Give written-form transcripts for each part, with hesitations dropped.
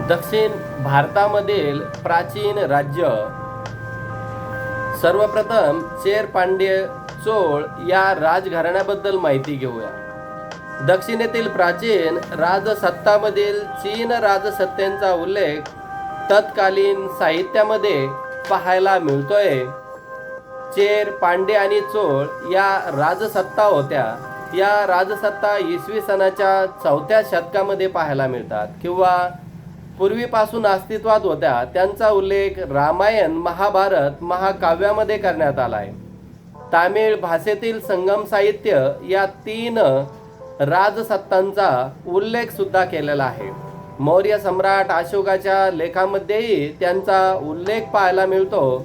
दक्षिण भारतामधील प्राचीन राज्य. सर्वप्रथम चेर पांड्य चोळ या राजघराण्याबद्दल माहिती घेऊया. दक्षिणेतील प्राचीन राजसत्तामधील चीन राजसत्तेचा उल्लेख तत्कालीन साहित्यामध्ये पाहायला मिळतोय. चेर, पांड्य आणि चोळ या राजसत्ता होत्या. या राजसत्ता इसवी सनाच्या 4थ्या शतकामध्ये पाहायला मिळतात किंवा पूर्वीपासून अस्तित्वात होत्या. त्यांचा उल्लेख रामायण, महाभारत, महाकाव्यामध्ये करण्यात आला आहे. तामिळ भाषेतील संगम साहित्य या 3 राजसत्तांचा उल्लेख सुद्धा केलेला आहे. मौर्य सम्राट अशोकाच्या लेखामध्येही त्यांचा उल्लेख पाहायला मिळतो.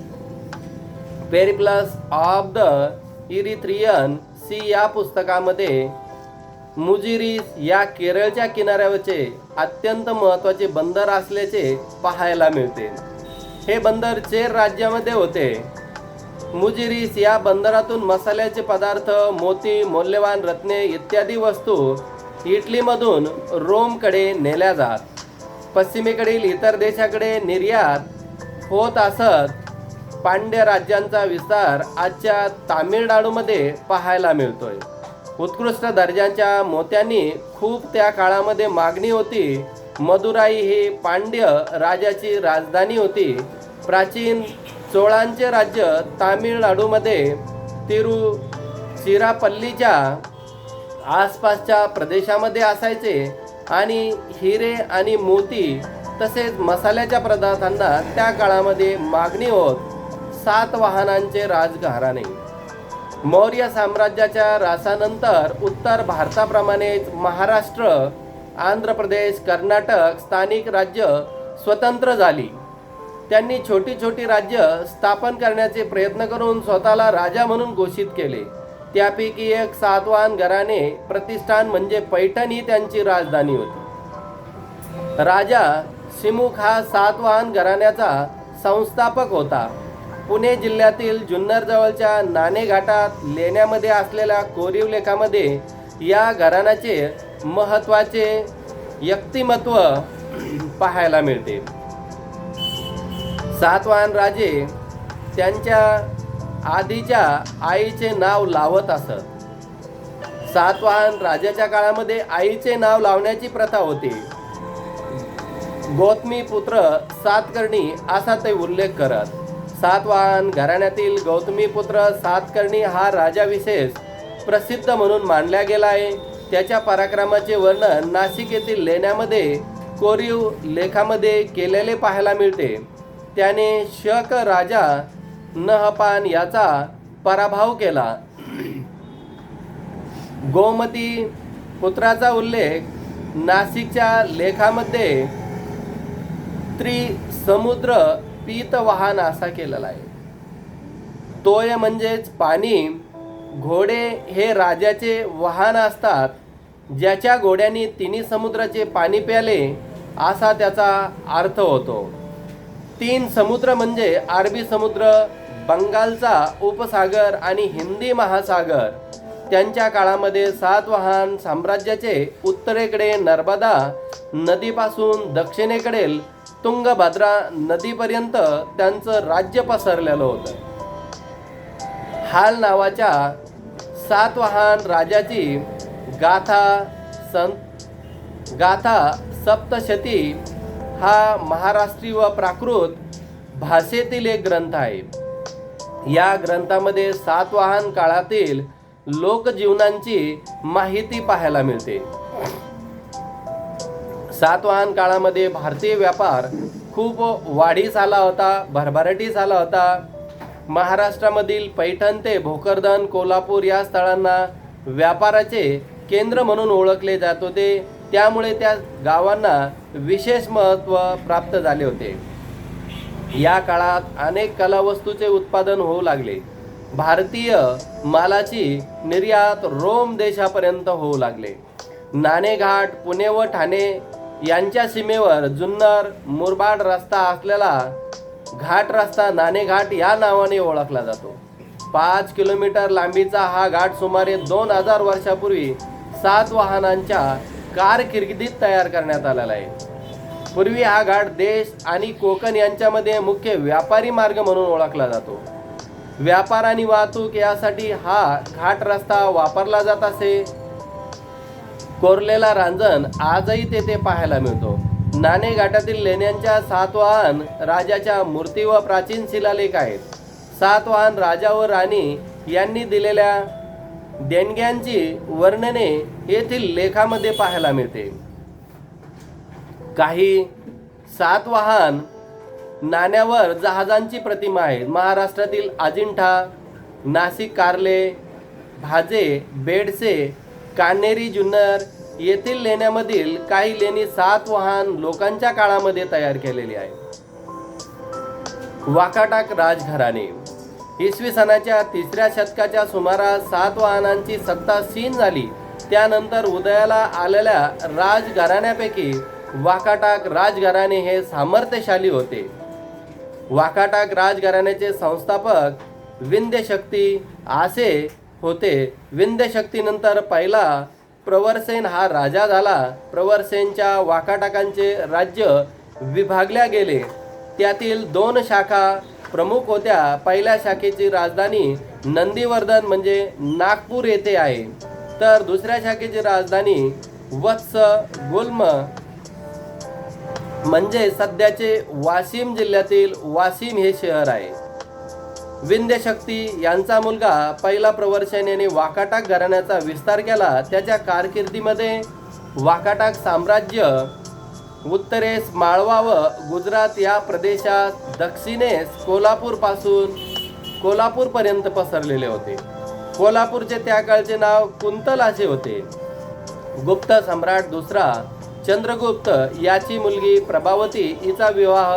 Periplus of the Erythraean Sea या पुस्तकामध्ये मुजिरीस या केरळच्या किनाऱ्यावरचे अत्यंत महत्त्वाचे बंदर असल्याचे पाहायला मिळते. हे बंदर चेर राज्यामध्ये होते. मुजिरीस या बंदरातून मसाल्याचे पदार्थ, मोती, मौल्यवान रत्ने इत्यादी वस्तू इटलीमधून रोमकडे नेल्या जात. पश्चिमेकडील इतर देशाकडे निर्यात होत असत. पांड्य राज्यांचा विस्तार आजच्या तामिळनाडूमध्ये पाहायला मिळतोय. उत्कृष्ट दर्जाच्या मोत्यांनी खूप त्या काळामध्ये मागणी होती. मदुराई ही पांड्य राजाची राजधानी होती. प्राचीन चोळांचे राज्य तामिळनाडूमध्ये तिरुचिरापल्लीच्या आसपासच्या प्रदेशामध्ये असायचे आणि हिरे आणि मोती तसेच मसाल्याच्या पदार्थांना त्या काळामध्ये मागणी होत. सातवाहनांचे राजघराणे. मौर्य साम्राज्याच्या ऱ्हासानंतर उत्तर भारताप्रमाणेच महाराष्ट्र, आंध्र प्रदेश, कर्नाटक स्थानिक राज्य स्वतंत्र झाली. त्यांनी छोटी छोटी राज्य स्थापन करण्याचे प्रयत्न करून स्वतःला राजा म्हणून घोषित केले. त्यापैकी एक सातवाहन घराणे प्रतिष्ठान म्हणजे पैठण ही त्यांची राजधानी होती. राजा सिमुख हा सातवाहन घराण्याचा संस्थापक होता. पुणे जिल्ह्यातील जुन्नर जवळच्या नाणे घाटात लेण्यामध्ये असलेल्या कोरीव लेखामध्ये या घराण्याचे महत्त्वाचे व्यक्तिमत्व पाहायला मिळते. सातवाहन राजे त्यांच्या आधीच्या आईचे नाव लावत असत. सातवाहन राजाच्या काळामध्ये आईचे नाव लावण्याची प्रथा होती. गौतमी पुत्र सातकर्णी असा ते उल्लेख करत. सातवाहन घराण्यातील गौतमीपुत्र सातकर्णी हा राजा विशेष प्रसिद्ध म्हणून मानला गेला आहे. त्याच्या पराक्रमाचे वर्णन नाशिक येथील लेण्यामध्ये कोरीव लेखामध्ये केलेले पाहायला मिळते. त्याने शक राजा नहपान याचा पराभव केला. गोमती पुत्राचा उल्लेख नाशिकच्या लेखामध्ये त्रिसमुद्र पीतवाहन असा केलेला आहे. तोय म्हणजेच पाणी. घोडे हे राजाचे वाहन असतात. ज्याच्या घोड्यांनी तिन्ही समुद्राचे पाणी प्याले असा त्याचा अर्थ होतो. 3 समुद्र म्हणजे अरबी समुद्र, बंगालचा उपसागर आणि हिंदी महासागर. त्यांच्या काळामध्ये सातवाहन साम्राज्याचे उत्तरेकडे नर्मदा नदीपासून दक्षिणेकडील तुंगभद्रा नदीपर्यंत त्यांचं राज्य पसरलेलं होतं. हाल नावाच्या सातवाहन राजाची गाथा सप्तशती हा महाराष्ट्री व प्राकृत भाषेतील एक ग्रंथ आहे. या ग्रंथामध्ये सातवाहन काळातील लोकजीवनांची माहिती पाहायला मिळते. सातवाहन काळामध्ये भारतीय व्यापार खूप वाढीस आला होता, भरभराटीस आला होता. महाराष्ट्रामधील पैठण ते भोकरदन, कोल्हापूर या स्थळांना व्यापाराचे केंद्र म्हणून ओळखले जात होते. त्यामुळे त्या गावांना विशेष महत्त्व प्राप्त झाले होते. या काळात अनेक कलावस्तूचे उत्पादन होऊ लागले. भारतीय मालाची निर्यात रोम देशापर्यंत होऊ लागले. नाणेघाट, पुणे व ठाणे यांच्या सीमेवर जुन्नर मुरबाड रस्ता असलेला घाट रस्ता नाणेघाट या नावाने ओळखला जातो. 5 किलोमीटर लांबीचा हा घाट सुमारे 2000 वर्षापूर्वी सातवाहनांच्या कारकिर्दीत तयार करण्यात आलेला आहे. पूर्वी हा घाट देश आणि कोकण यांच्यामध्ये मुख्य व्यापारी मार्ग म्हणून ओळखला जातो. व्यापार आणि वाहतूक यासाठी हा घाट रस्ता वापरला जात असे. कोरलेला रांजण आजही तेथे पाहायला मिळतो. नाणे घाटातील लेण्यांच्या सातवाहन राजाच्या मूर्ती व प्राचीन शिलालेख आहेत. सातवाहन राजा व राणी यांनी दिलेल्या देणग्यांची वर्णने येथील लेखामध्ये पाहायला मिळते. काही सातवाहन नाण्यावर जहाजांची प्रतिमा आहेत. महाराष्ट्रातील अजिंठा, नाशिक कार्ले, भाजे, बेडसे, कान्हेरी जुन्नर येथील लेण्यांमधील काही लेणी सातवाहन लोकांच्या काळामध्ये तयार केलेली आहे. वाकाटक राजघराणे. इसवी सनाच्या 3ऱ्या शतकाच्या सुमारास सातवाहनांची सत्ता क्षीण झाली. त्यानंतर उदयाला आलेल्या राजघराण्यापैकी वाकाटक राजघराणे हे सामर्थ्यशाली होते. वाकाटक राजघराण्याचे संस्थापक विंध्यशक्ती असे होते. विंध्यशक्तीनंतर पहिला प्रवरसेन हा राजा झाला. प्रवरसेनच्या वाकाटकांचे राज्य विभागल्या गेले. त्यातील 2 शाखा प्रमुख होत्या. पहिल्या शाखेची राजधानी नंदीवर्धन म्हणजे नागपूर येथे आहे, तर दुसऱ्या शाखेची राजधानी वत्स गुल्म म्हणजे सध्याचे वाशिम जिल्ह्यातील वाशिम हे शहर आहे. विंध्यशक्ती यांचा मुलगा पहिला प्रवरसेन याने वाकाटक घराण्याचा विस्तार केला. त्याच्या कारकिर्दीमध्ये वाकाटक साम्राज्य उत्तरेस माळवा व गुजरात या प्रदेशात, दक्षिणेस कोल्हापूरपर्यंत पसरलेले होते. कोल्हापूरचे त्या काळचे नाव कुंतल असे होते. गुप्त सम्राट दुसरा चंद्रगुप्त याची मुलगी प्रभावती हिचा विवाह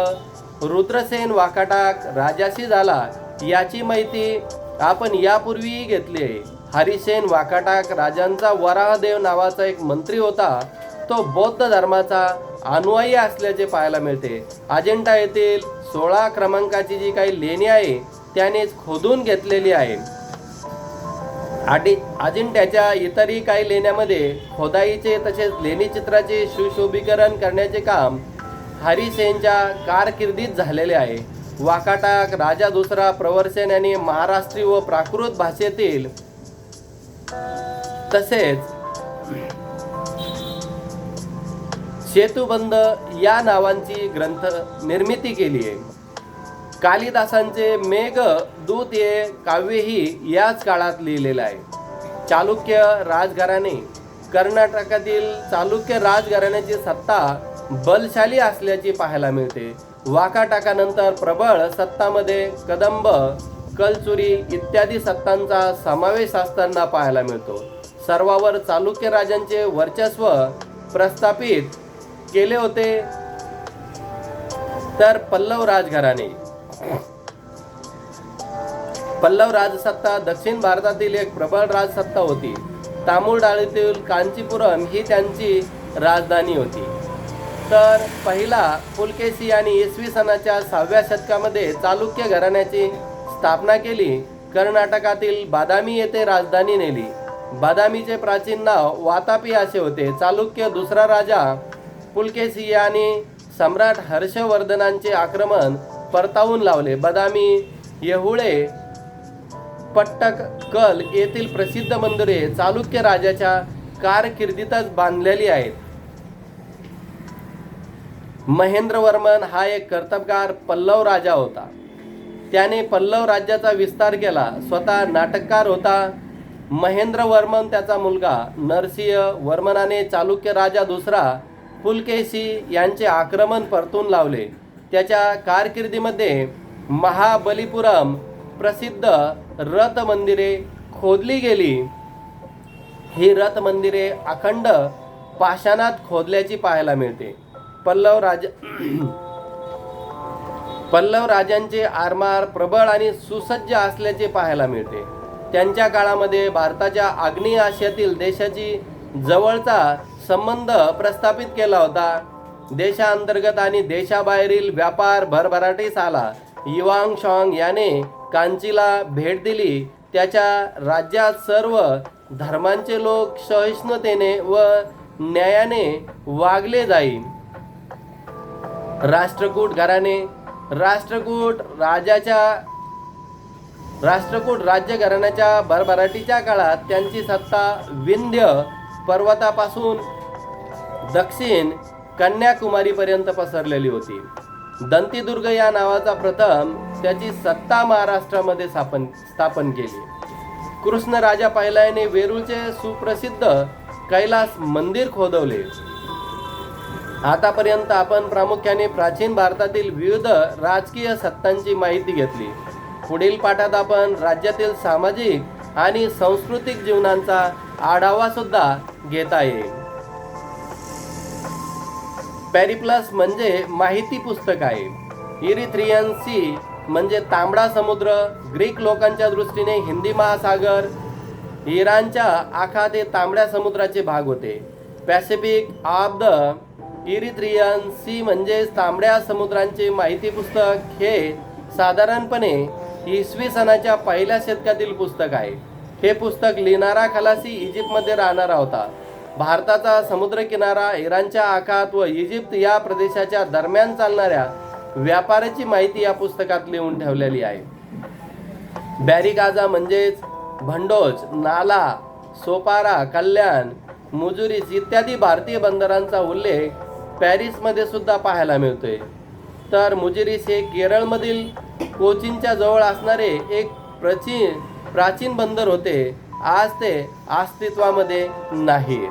रुद्रसेन वाकाटक राजाशी झाला. याची माहिती आपण यापूर्वीही घेतली आहे. हरिसेन वाकाटक राजांचा वराहदेव नावाचा एक मंत्री होता. तो बौद्ध धर्माचा अनुयायी असल्याचे पाहायला मिळते. अजिंठा येथील 16 क्रमांकाची जी काही लेणी आहे त्यानेच खोदून घेतलेली आहे. अजिंठ्याच्या इतरही काही लेण्यांमध्ये खोदाईचे तसेच लेणी चित्राचे सुशोभीकरण करण्याचे काम हरिसेनच्या कारकिर्दीत झालेले आहे. वाकाटक राजा दुसरा प्रवरसेन यांनी महाराष्ट्री व प्राकृत भाषेतील तसेच सेतुबंध या नावांची ग्रंथ निर्मिती केली आहे. कालिदासांचे मेघदूत हे काव्यही याच काळात लिहिलेलं आहे. चालुक्य राजघराणे. कर्नाटकातील चालुक्य राजघराण्याची सत्ता बलशाली असल्याची पाहायला मिळते. वाकाटकानंतर प्रबळ सत्तामध्ये कदंब, कलचुरी इत्यादी सत्तांचा समावेश असताना पाहायला मिळतो. सर्वावर चालुक्य राजांचे वर्चस्व प्रस्थापित केले होते. तर पल्लव राजघराणे. पल्लव राजसत्ता दक्षिण भारतातील एक प्रबळ राजसत्ता होती. तामिळनाडूतील कांचीपुरम ही त्यांची राजधानी होती. तर पहिला पुलकेशी यांनी इसवी सनाच्या 6व्या शतकामध्ये चालुक्य घराण्याची स्थापना केली. कर्नाटकातील बादामी येथे राजधानी नेली. बादामीचे प्राचीन नाव वातापी असे होते. चालुक्य दुसरा राजा पुलकेशी यांनी सम्राट हर्षवर्धनांचे आक्रमण परतावून लावले. बदामी, येहुळे, पट्टककल येथील प्रसिद्ध मंदिरे चालुक्य राजाच्या कारकिर्दीतच बांधलेली आहेत. महेंद्रवर्मन हा एक कर्तबगार पल्लव राजा होता. त्याने पल्लव राज्याचा विस्तार केला. स्वतः नाटककार होता. महेंद्रवर्मन त्याचा मुलगा नरसिंह वर्मनाने चालुक्य राजा दुसरा पुलकेशी यांचे आक्रमण परतून लावले. त्याच्या कारकिर्दीमध्ये महाबलीपुरम प्रसिद्ध रथ मंदिरे खोदली गेली. ही रथ मंदिरे अखंड पाषाणात खोदल्याची पाहायला मिळते. पल्लव राजांचे आरमार प्रबळ आणि सुसज्ज असल्याचे पाहायला मिळते. त्यांच्या काळामध्ये भारताच्या आग्नेय आशियातील देशाची जवळचा संबंध प्रस्थापित केला होता. देशांतर्गत आणि देशाबाहेरील व्यापार भरभराटीस आला. युआंग शॉंग याने कांचीला भेट दिली. त्याच्या राज्यात सर्व धर्मांचे लोक सहिष्णुतेने व न्यायाने वागले जाई. राष्ट्रकूट घराणे. राष्ट्रकूट राज्य घराण्याच्या भरभराटीच्या काळात त्यांची सत्ता विंध्य पर्वतापासून दक्षिण कन्याकुमारीपर्यंत पसरलेली होती. दंतीदुर्ग या नावाचा प्रथम त्याची सत्ता महाराष्ट्रामध्ये स्थापन केली. कृष्णराजा पहिल्याने वेरूळचे सुप्रसिद्ध कैलास मंदिर खोदवले. आतापर्यंत आपण प्रामुख्याने प्राचीन भारतातील विविध राजकीय सत्तांची माहिती घेतली. पुढील पाठात आपण राज्यातील सामाजिक आणि सांस्कृतिक जीवनाचा आढावा सुद्धा घेता येईल. पेरिप्लस म्हणजे माहिती पुस्तक आहे. इरिथ्रियन सी म्हणजे तांबडा समुद्र. ग्रीक लोकांच्या दृष्टीने हिंदी महासागर, इराणच्या आखात हे तांबड्या समुद्राचे भाग होते. Pacific of the Erythraean Sea म्हणजे तांबड्या समुद्रांचे माहिती पुस्तक. हे साधारणपणे इसवी सनाच्या पहिल्या शतकातील पुस्तक आहे. हे पुस्तक लिहिणारा खलासी इजिप्तमध्ये राहणारा होता. भारताचा समुद्रकिनारा, इराणच्या आखात व इजिप्त या प्रदेशाच्या दरम्यान चालणाऱ्या व्यापाराची माहिती या पुस्तकात लिहून ठेवलेली आहे. बॅरिगाजा म्हणजेच भंडोज, नाला, सोपारा, कल्याण, मुजुरीस इत्यादी भारतीय बंदरांचा उल्लेख पॅरिसमध्ये सुद्धा पाहायला मिळतोय. तर मुजिरीस हे केरळमधील कोचीनच्या जवळ असणारे एक प्राचीन बंदर होते. आज ते अस्तित्वामध्ये नाही.